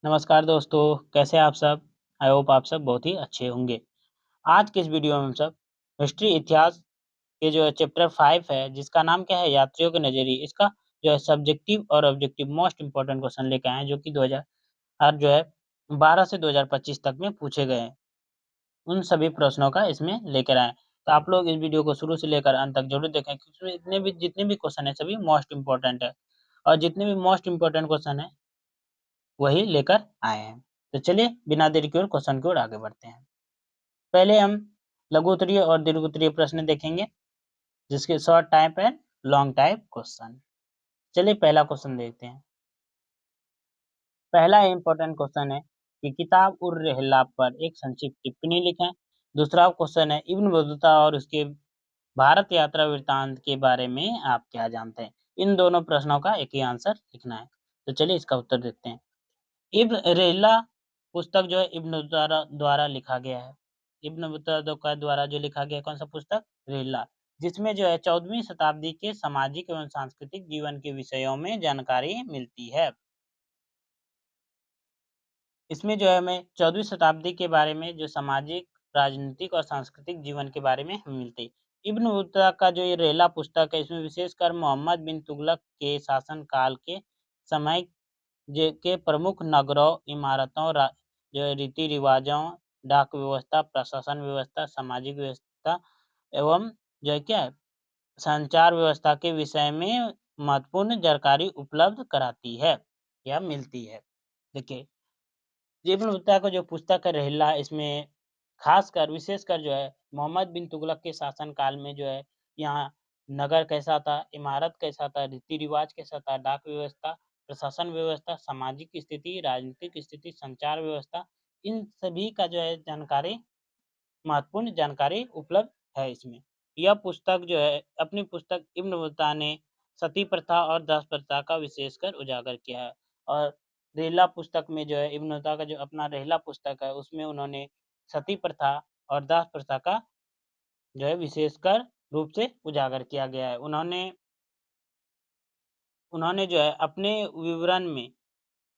नमस्कार दोस्तों, कैसे हैं आप सब? आई होप आप सब बहुत ही अच्छे होंगे। आज के इस वीडियो में हम सब हिस्ट्री इतिहास के जो है चैप्टर 5 है जिसका नाम क्या है यात्रियों के नज़रिए, इसका जो है सब्जेक्टिव और ऑब्जेक्टिव मोस्ट इम्पोर्टेंट क्वेश्चन लेके आए हैं जो कि 2000 जो है 12 से 2025 तक में पूछे गए हैं। उन सभी प्रश्नों का इसमें लेकर आए हैं। तो आप लोग इस वीडियो को शुरू से लेकर अंत तक ज़रूर देखें क्योंकि इसमें जितने भी क्वेश्चन हैं सभी मोस्ट इम्पोर्टेंट है और जितने भी मोस्ट इम्पोर्टेंट क्वेश्चन हैं वही लेकर आए हैं। तो चलिए बिना देरी के क्वेश्चन की ओर आगे बढ़ते हैं। पहले हम लघु उत्तरीय और दीर्घ उत्तरीय प्रश्न देखेंगे जिसके short type and long type question. चलिए पहला क्वेश्चन देखते हैं। पहला इम्पोर्टेंट क्वेश्चन है कि किताब उर रहला पर एक संक्षिप्त टिप्पणी लिखें। दूसरा क्वेश्चन है इब्न बतूता और उसके भारत यात्रा वृत्तांत के बारे में आप क्या जानते हैं? इन दोनों प्रश्नों का एक ही आंसर लिखना है। तो चलिए इसका उत्तर देखते हैं। इब्न रहला पुस्तक जो है इब्न द्वारा द्वारा लिखा गया है। इब्न बतूता द्वारा जो लिखा गया है कौन सा पुस्तक? रहला, जिसमें जो है 14वीं शताब्दी के सामाजिक एवं सांस्कृतिक जीवन के विषयों में जानकारी मिलती है। इसमें जो है हमें 14वीं शताब्दी के बारे में जो सामाजिक, राजनीतिक और सांस्कृतिक जीवन के बारे में हमें मिलती है। इब्न बतूता का जो ये रहला पुस्तक है इसमें विशेषकर मोहम्मद बिन तुगलक के शासन काल के समय के प्रमुख नगरों, इमारतों, जो है रीति-रिवाजों, डाक व्यवस्था, प्रशासन व्यवस्था, सामाजिक व्यवस्था एवं जो है क्या है, संचार व्यवस्था के विषय में महत्वपूर्ण जानकारी उपलब्ध कराती है या मिलती है। देखिए, इब्न बतूता का जो पुस्तक है रहला इसमें खासकर विशेषकर जो है मोहम्मद बिन तुगलक के शासन काल में जो है यहाँ नगर कैसा था, इमारत कैसा था, रीति-रिवाज कैसा था, डाक व्यवस्था, प्रशासन व्यवस्था, सामाजिक स्थिति, राजनीतिक स्थिति, संचार व्यवस्था, इन सभी का जो है जानकारी महत्वपूर्ण जानकारी उपलब्ध है इसमें। यह पुस्तक जो है अपनी पुस्तक इब्न बतूता ने सती प्रथा और दास प्रथा का विशेषकर उजागर किया है और रहला पुस्तक में जो है इब्न बतूता का जो अपना रहला पुस्तक है उसमें उन्होंने सती प्रथा और दास प्रथा का जो है विशेषकर रूप से उजागर किया गया है। उन्होंने उन्होंने जो है अपने विवरण में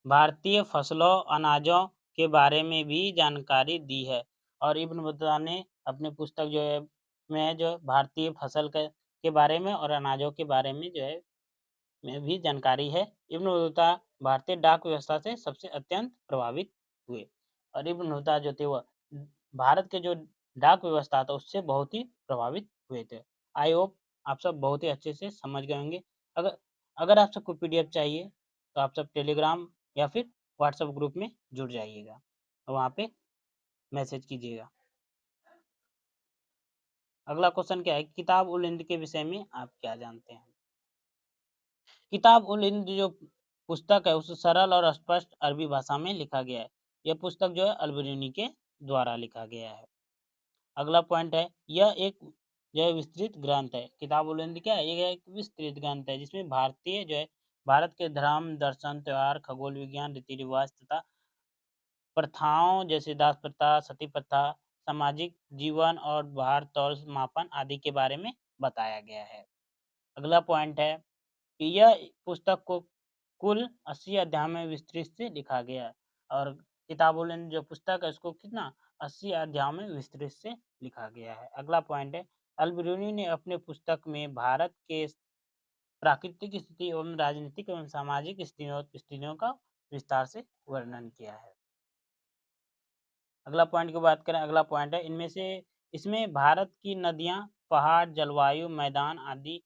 भारतीय फसलों, अनाजों के बारे में भी जानकारी दी है और इब्न बतूता ने अपनी पुस्तक जो है में जो भारतीय फसल के बारे में और अनाजों के बारे में जो है में भी जानकारी है। इब्न बतूता भारतीय डाक व्यवस्था से सबसे अत्यंत प्रभावित हुए और इब्न बतूता जो थे वह भारत के जो डाक व्यवस्था था उससे बहुत ही प्रभावित हुए थे। आई होप आप सब बहुत ही अच्छे से समझ गए होंगे। अगर अगर आप सबको पीडीएफ चाहिए तो आप सब टेलीग्राम या फिर व्हाट्सएप ग्रुप में जुड़ जाइएगा और वहाँ पे मैसेज कीजिएगा। अगला क्वेश्चन क्या है, किताब उल हिंद के विषय में आप क्या जानते हैं? किताब उल हिंद जो पुस्तक है उसे सरल और स्पष्ट अरबी भाषा में लिखा गया है। यह पुस्तक जो है अल-बिरूनी के द्वारा लिखा गया है। अगला पॉइंट है, यह एक जो है विस्तृत ग्रंथ है। किताब उल हिंद क्या है? ये एक विस्तृत ग्रंथ है जिसमें भारतीय जो है भारत के धर्म, दर्शन, त्योहार, खगोल विज्ञान, रीति-रिवाज तथा प्रथाओं जैसे दास प्रथा, सती प्रथा, सामाजिक जीवन और भार तौल मापन आदि के बारे में बताया गया है। अगला पॉइंट है कि यह पुस्तक को कुल 80 अध्याय में विस्तृत से लिखा गया है और किताबुल हिंद जो पुस्तक है उसको कितना 80 अध्यायों में विस्तृत से लिखा गया है। अगला पॉइंट है अल-बिरूनी ने अपने पुस्तक में भारत के प्राकृतिक स्थिति एवं राजनीतिक एवं सामाजिक स्थितियों का विस्तार से वर्णन किया है। अगला पॉइंट की बात करें, अगला पॉइंट है इनमें से इसमें भारत की नदियाँ, पहाड़, जलवायु, मैदान आदि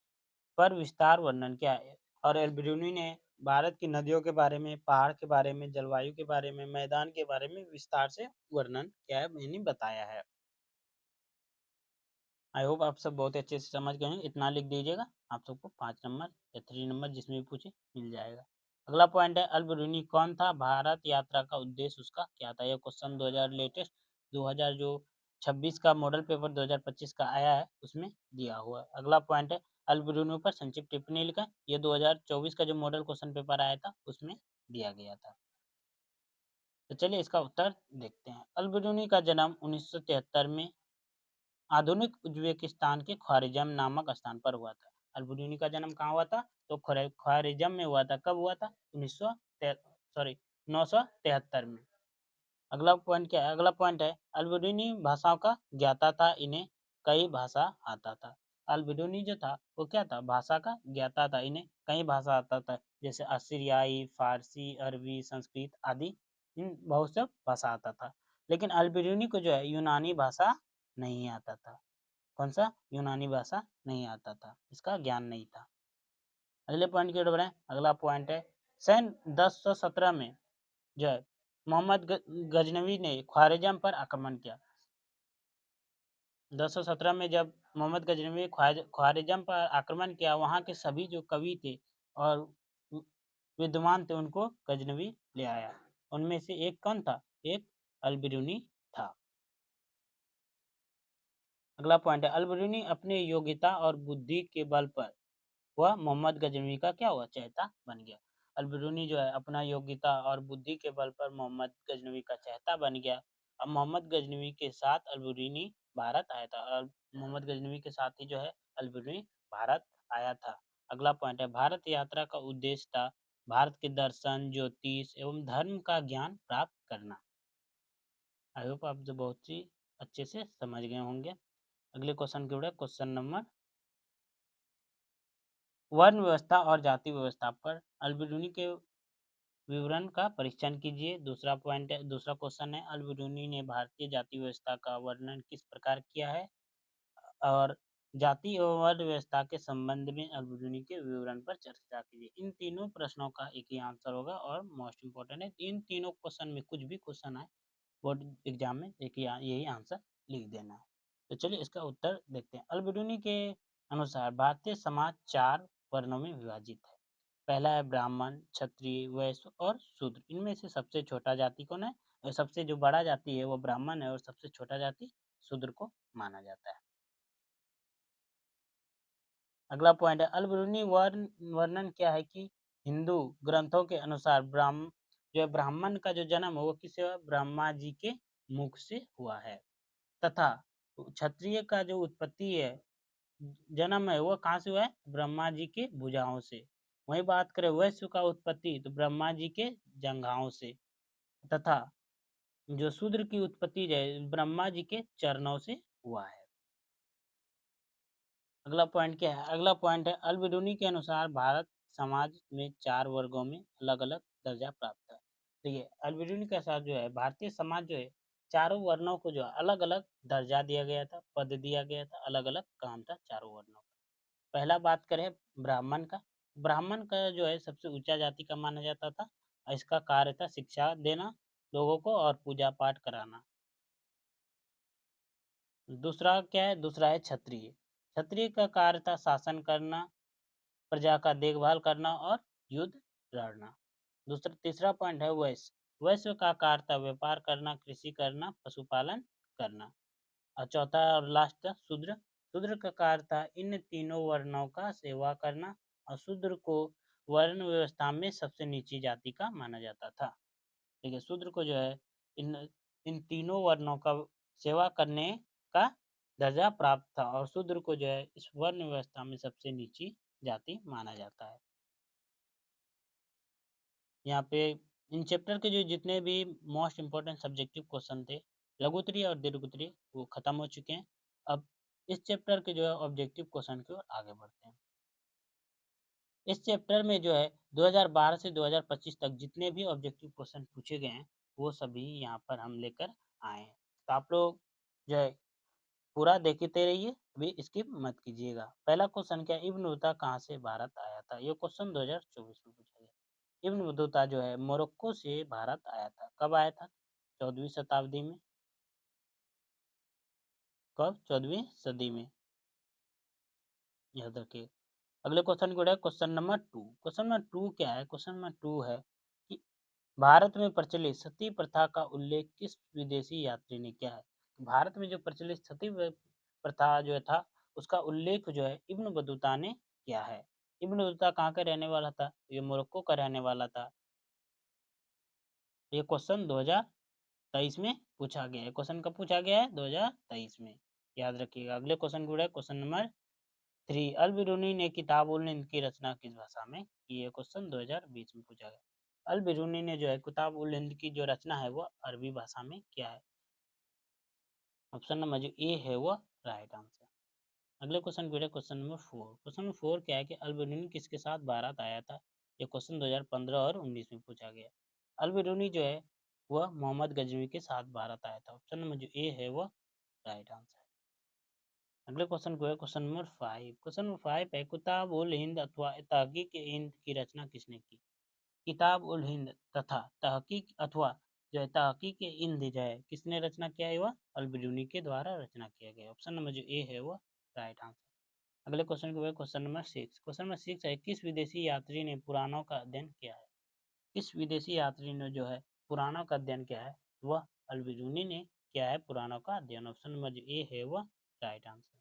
पर विस्तार वर्णन किया है और एल्ब्रूनी ने भारत की नदियों के बारे में, पहाड़ के बारे में, जलवायु के बारे में, मैदान के बारे में विस्तार से वर्णन किया है, यानी बताया है। आई होप आप सब बहुत अच्छे से समझ गए हैं। इतना लिख दीजिएगा, आप सबको 5 नंबर या 3 नंबर जिसमें भी पूछे मिल जाएगा। अगला पॉइंट है अल-बिरूनी कौन था? भारत यात्रा का उद्देश्य उसका क्या था? यह क्वेश्चन 2000 लेटेस्ट 2000 जो 26 का मॉडल पेपर 2025 का आया है उसमें दिया हुआ है। अगला पॉइंट है अल-बिरूनी पर संक्षिप्त टिप्पणी लिखा। ये 2024 का जो मॉडल क्वेश्चन पेपर आया था उसमें दिया गया था। तो चलिए इसका उत्तर देखते हैं। अल-बिरूनी का जन्म 1973 में आधुनिक उज़्बेकिस्तान के ख्वारिज़म नामक स्थान पर हुआ था। अल-बिरूनी का जन्म कहाँ हुआ था? तो ख्वारिज़म में हुआ था। कब हुआ था? 19 सौ ते सॉरी 973 में। अगला पॉइंट क्या है? अगला पॉइंट है अल्बेडुनी भाषाओं का ज्ञाता था, इन्हें कई भाषा आता था। अल्बेडुनी जो था वो क्या था? भाषा का ज्ञाता था, इन्हें कई भाषा आता था, जैसे असीरियाई, फारसी, अरबी, संस्कृत आदि, इन बहुत सब भाषा आता था। लेकिन अल्बेडुनी को जो है यूनानी भाषा नहीं आता था। कौन सा? यूनानी भाषा नहीं आता था, इसका ज्ञान नहीं था। अगले पॉइंट की ओर बढ़े। अगला पॉइंट है सन 1017 में जो है मोहम्मद गजनवी ने ख्वारिज़म पर आक्रमण किया। 1017 में जब मोहम्मद गजनवी ने ख्वारिज़म पर आक्रमण किया, वहाँ के सभी जो कवि थे और विद्वान थे उनको गजनवी ले आया। उनमें से एक कौन था? एक अल-बिरूनी था। अगला पॉइंट है अल-बिरूनी अपने योग्यता और बुद्धि के बल पर वह मोहम्मद गजनवी का क्या हुआ? चहेता बन गया। अल-बिरूनी जो है अपना योग्यता और बुद्धि के बल पर मोहम्मद गजनवी का चहेता बन गया। अब मोहम्मद गजनवी के साथ अल-बिरूनी भारत आया था और मोहम्मद गजनवी के साथ ही जो है अल-बिरूनी भारत आया था। अगला पॉइंट है भारत यात्रा का उद्देश्य था भारत के दर्शन, ज्योतिष एवं धर्म का ज्ञान प्राप्त करना। आई होप आप जो बहुत ही अच्छे से समझ गए होंगे। अगले क्वेश्चन की ओर है, क्वेश्चन नंबर वर्ण व्यवस्था और जाति व्यवस्था पर अल-बिरूनी के विवरण का परीक्षण कीजिए। दूसरा पॉइंट है, दूसरा क्वेश्चन है अल-बिरूनी ने भारतीय जाति व्यवस्था का वर्णन किस प्रकार किया है? और जाति एवं वर्ण व्यवस्था के संबंध में अल-बिरूनी के विवरण पर चर्चा कीजिए। इन तीनों प्रश्नों का एक ही आंसर होगा और मोस्ट इम्पोर्टेंट है, इन तीनों क्वेश्चन में कुछ भी क्वेश्चन आए बोर्ड एग्जाम में एक ही यही आंसर लिख देना है। तो चलिए इसका उत्तर देखते हैं। अल-बिरूनी के अनुसार भारतीय समाज 4 वर्णों में विभाजित है। पहला है ब्राह्मण, क्षत्रिय, वैश्य और शूद्र। इनमें से सबसे छोटा जाति कौन है? सबसे जो बड़ा जाति है वो ब्राह्मण है और सबसे छोटा जाति शूद्र को माना जाता है। अगला पॉइंट है अल-बिरूनी वर्णन क्या है कि हिंदू ग्रंथों के अनुसार जो है ब्राह्मण का जो जन्म है वो किससे हुआ? ब्रह्मा जी के मुख से हुआ है। तथा क्षत्रिय का जो उत्पत्ति है, जन्म है, वो कहाँ से हुआ है? ब्रह्मा जी के भुजाओं से। वही बात करें वैश्य का उत्पत्ति तो ब्रह्मा जी के जंघाओं से। तथा जो शूद्र की उत्पत्ति है ब्रह्मा जी के चरणों से हुआ है। अगला पॉइंट क्या है? अगला पॉइंट है अल-बिरूनी के अनुसार भारत समाज में 4 वर्गों में अलग-अलग दर्जा प्राप्त है। देखिए अल-बिरूनी के साथ जो है भारतीय समाज जो है चारों वर्णों को जो है अलग-अलग दर्जा दिया गया था, पद दिया गया था, अलग-अलग काम था चारों वर्णों का। पहला बात करें ब्राह्मण का। ब्राह्मण का जो है सबसे ऊंचा जाति का माना जाता था। इसका कार्य था शिक्षा देना लोगों को और पूजा पाठ कराना। दूसरा क्या है? दूसरा है क्षत्रिय। क्षत्रिय का कार्य था शासन करना, प्रजा का देखभाल करना और युद्ध लड़ना। दूसरा तीसरा पॉइंट है वैश्य। वैश्य का कार्य था व्यापार करना, कृषि करना, पशुपालन करना। और चौथा और लास्ट था शूद्र। शूद्र का कार्य था इन तीनों वर्णों का सेवा करना और शूद्र को वर्ण व्यवस्था में सबसे नीची जाति का माना जाता था। ठीक है, शूद्र को जो है इन इन तीनों वर्णों का सेवा करने का दर्जा प्राप्त था और शूद्र को जो है इस वर्ण व्यवस्था में सबसे नीची जाति माना जाता है। यहाँ पे इन चैप्टर के जो जितने भी मोस्ट इम्पोर्टेंट सब्जेक्टिव क्वेश्चन थे लघुत्तरीय और दीर्घोत्तरीय वो खत्म हो चुके हैं। अब इस चैप्टर के जो है ऑब्जेक्टिव क्वेश्चन की ओर आगे बढ़ते हैं। इस चैप्टर में जो है 2012 से 2025 तक जितने भी ऑब्जेक्टिव क्वेश्चन पूछे गए हैं वो सभी यहाँ पर हम लेकर आए हैं। तो आप लोग जो है पूरा देखते रहिए, अभी स्किप मत कीजिएगा। पहला क्वेश्चन क्या है? इब्न बतूता कहाँ से भारत आया था? ये क्वेश्चन 2024 में पूछा गया। इब्न बतूता जो है मोरक्को से भारत आया था। कब आया था? 14वीं शताब्दी में। कब? 14वीं सदी में, याद रखिए। अगले क्वेश्चन को क्वेश्चन नंबर 2। क्वेश्चन नंबर 2 क्या है? क्वेश्चन नंबर 2 है कि भारत में प्रचलित सती प्रथा का उल्लेख किस विदेशी यात्री ने किया है? भारत में जो प्रचलित सती प्रथा जो था उसका उल्लेख जो है इब्न बतूता ने किया है। इब्न बतूता कहाँ का रहने वाला था? ये मोरक्को का रहने वाला था। ये क्वेश्चन 2023 में पूछा गया है। क्वेश्चन कब पूछा गया है? 2023 में, याद रखिएगा। अगले क्वेश्चन को क्वेश्चन नंबर 3। अल बिरूनी ने किताब उल हिंद की रचना किस भाषा में की है? क्वेश्चन 2020 में पूछा गया। अल बिरूनी ने जो है किताब उल हिंद की जो रचना है वो अरबी भाषा में किया है। ऑप्शन नंबर जो ए है वो राइट आंसर। अगले क्वेश्चन पे क्वेश्चन नंबर 4। क्वेश्चन नंबर 4 क्या है कि अल बिरूनी किसके साथ भारत आया था? ये क्वेश्चन 2015 और 19 में पूछा गया। अल बिरूनी जो है वह मोहम्मद गजनवी के साथ भारत आया था। ऑप्शन नंबर जो ए है वो राइट आंसर। अगले क्वेश्चन को है क्वेश्चन नंबर 5। क्वेश्चन नंबर 5 है किताब उल हिंद अथवा तहकीक हिंद की रचना किसने की? किताब उल हिंद तथा तहकीक अथवा जो है तहकीक हिंद जो है किसने रचना किया है? वह अल बिरूनी के द्वारा रचना किया गया। ऑप्शन नंबर जो ए है वो राइट आंसर। अगले क्वेश्चन को है क्वेश्चन नंबर 6। क्वेश्चन नंबर 6 है किस विदेशी यात्री ने पुराणों का अध्ययन किया है? किस विदेशी यात्री ने जो है पुराणों का अध्ययन किया है? वह अल बिरूनी ने किया है पुराणों का अध्ययन। ऑप्शन नंबर जो ए है वह राइट आंसर।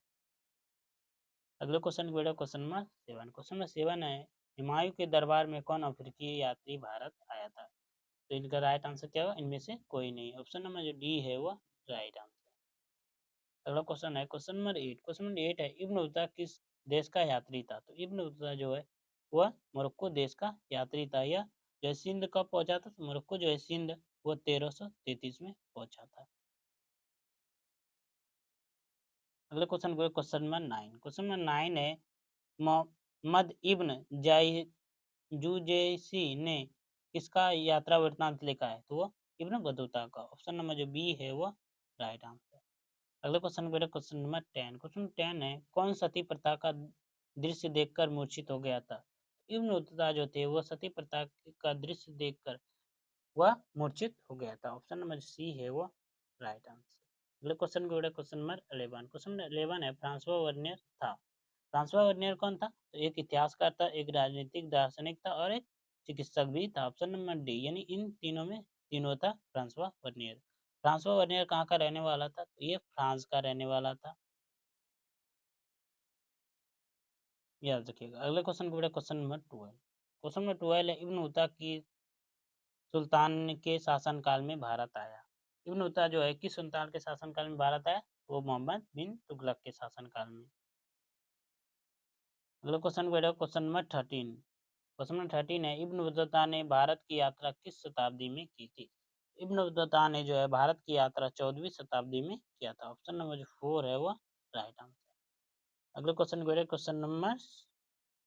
अगले क्वेश्चन को है क्वेश्चन नंबर 7। क्वेश्चन नंबर 7 है हुमायूं के दरबार में कौन अफ्रीकी यात्री भारत आया था? तो इनका राइट आंसर क्या होगा? इनमें से कोई नहीं। ऑप्शन नंबर जो डी है वो राइट आंसर। अगला क्वेश्चन है क्वेश्चन नंबर 8। क्वेश्चन नंबर 8 है इब्न बतूता किस देश का यात्री था? तो इब्न बतूता जो है वह मोरक्को देश का यात्री था। यह जो है सिंध कब पहुंचा था? तो मोरक्को जो है सिंध वो 1333 में पहुंचा था। अगले क्वेश्चन को क्वेश्चन नंबर 9। क्वेश्चन नंबर 9 है मोहम्मद इब्न जुजैसी ने किसका यात्रा वृत्तांत लिखा है? तो वो इब्न बतूता का। ऑप्शन नंबर जो बी है वो राइट आंसर। अगले क्वेश्चन पे क्वेश्चन नंबर 10। क्वेश्चन 10 है कौन सती प्रथा का दृश्य देखकर मूर्छित हो गया था? इब्न बतूता जो थे वो सती प्रथा का दृश्य देखकर वह मूर्छित हो गया था। ऑप्शन नंबर सी है वो राइट आंसर। अगले क्वेश्चन को क्वेश्चन नंबर 11। क्वेश्चन नंबर 11 है फ्रांसवा वर्नियर था। फ्रांसवा वर्नियर कौन था? तो एक इतिहासकार था, एक राजनीतिक दार्शनिक था और एक चिकित्सक भी था। ऑप्शन नंबर डी यानी इन तीनों में तीनों था फ्रांसवा वर्नियर। फ्रांसवा वर्नियर कहाँ का रहने वाला था? तो ये फ्रांस का रहने वाला था, याद रखिएगा। अगले क्वेश्चन को क्वेश्चन नंबर 12। क्वेश्चन नंबर 12 है इब्न बतूता की सुल्तान के शासनकाल में भारत आया। इब्न बतूता जो है किस सुल्तान के शासनकाल में भारत आया? वो मोहम्मद बिन तुगलक के शासनकाल में। अगला question question number 13। Question number 13 है इब्न बतूता ने भारत की यात्रा किस शताब्दी में की थी? इब्न बतूता ने जो है भारत की यात्रा 14वीं शताब्दी में किया था। ऑप्शन नंबर जो 4 है वो राइट आंसर। अगले question question number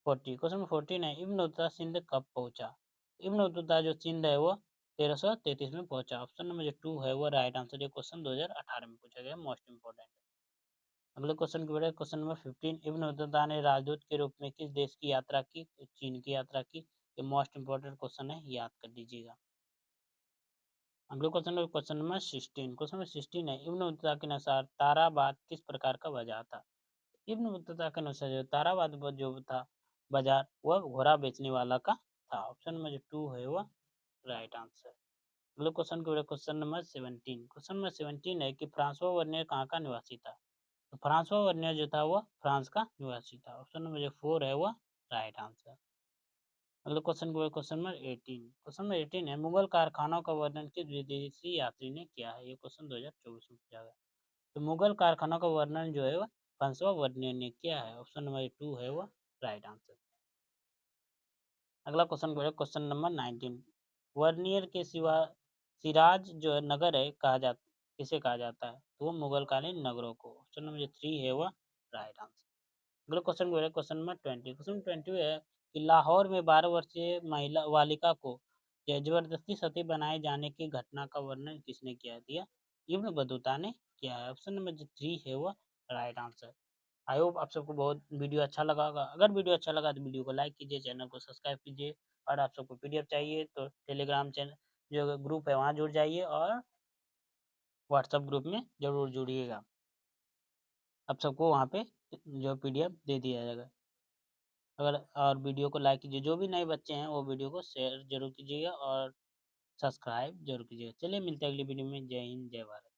40। Question number 14 है इब्न बतूता सिंध कब पहुंचा? इब्न बतूता जो सिंध है वो 1333 में पहुंचा। ऑप्शन नंबर जो 2 है वो राइट आंसर। ये क्वेश्चन 2018 में पूछा गया, मोस्ट इंपोर्टेंट। अगले question question number 15 Ibn Battuta ने राजदूत के रूप में किस देश की यात्रा की? तो चीन की यात्रा की। ये मोस्ट इंपोर्टेंट क्वेश्चन है, याद कर लीजिएगा। अगले क्वेश्चन नंबर 16। क्वेश्चन नंबर 16 है इब्न बतूता के अनुसार ताराबाद किस प्रकार का बाजार था? इब्न बतूता के अनुसार जो ताराबाद जो था बाजार वह घोड़ा बेचने वाला का था। ऑप्शन नंबर जो 2 है वह राइट आंसर। अगले क्वेश्चन नंबर 17। क्वेश्चन नंबर 17 है कि फ्रांसवा वर्नियर कहाँ का निवासी था? तो फ्रांसवा वर्नियर जो था वो फ्रांस का निवासी था। ऑप्शन नंबर जो 4 है वह राइट आंसर। अगले क्वेश्चन नंबर 18। क्वेश्चन नंबर 18 है मुगल कारखानों का वर्णन किस विदेशी यात्री ने किया है? ये क्वेश्चन 2024 में पूछा गया। तो मुगल कारखानों का वर्णन जो है वह फ्रांसवा वर्नियर ने किया है। ऑप्शन नंबर 2 है वह राइट आंसर। अगला क्वेश्चन नंबर 19। वर्नियर के सिवा सिराज जो है नगर है किसे कहा जाता है? तो वो मुगल कालीन नगरों को। ऑप्शन नंबर 3 है वह राइट आंसर। अगला क्वेश्चन नंबर 20। क्वेश्चन 20 है कि लाहौर में 12 वर्षीय महिला बालिका को जबरदस्ती सती बनाए जाने की घटना का वर्णन किसने किया? दिया इब्न बतूता ने किया है। ऑप्शन नंबर जो 3 है वह राइट आंसर। आई होप आप सबको बहुत वीडियो अच्छा लगा होगा। अगर वीडियो अच्छा लगा तो वीडियो को लाइक कीजिए, चैनल को सब्सक्राइब कीजिए और आप सबको पीडीएफ चाहिए तो टेलीग्राम चैनल जो ग्रुप है वहाँ जुड़ जाइए और व्हाट्सएप ग्रुप में जरूर जुड़िएगा। आप सबको वहाँ पे जो पीडीएफ दे दिया जाएगा। अगर और वीडियो को लाइक कीजिए, जो भी नए बच्चे हैं वो वीडियो को शेयर जरूर कीजिएगा और सब्सक्राइब जरूर कीजिएगा। चलिए मिलते हैं अगली वीडियो में। जय हिंद, जय भारत।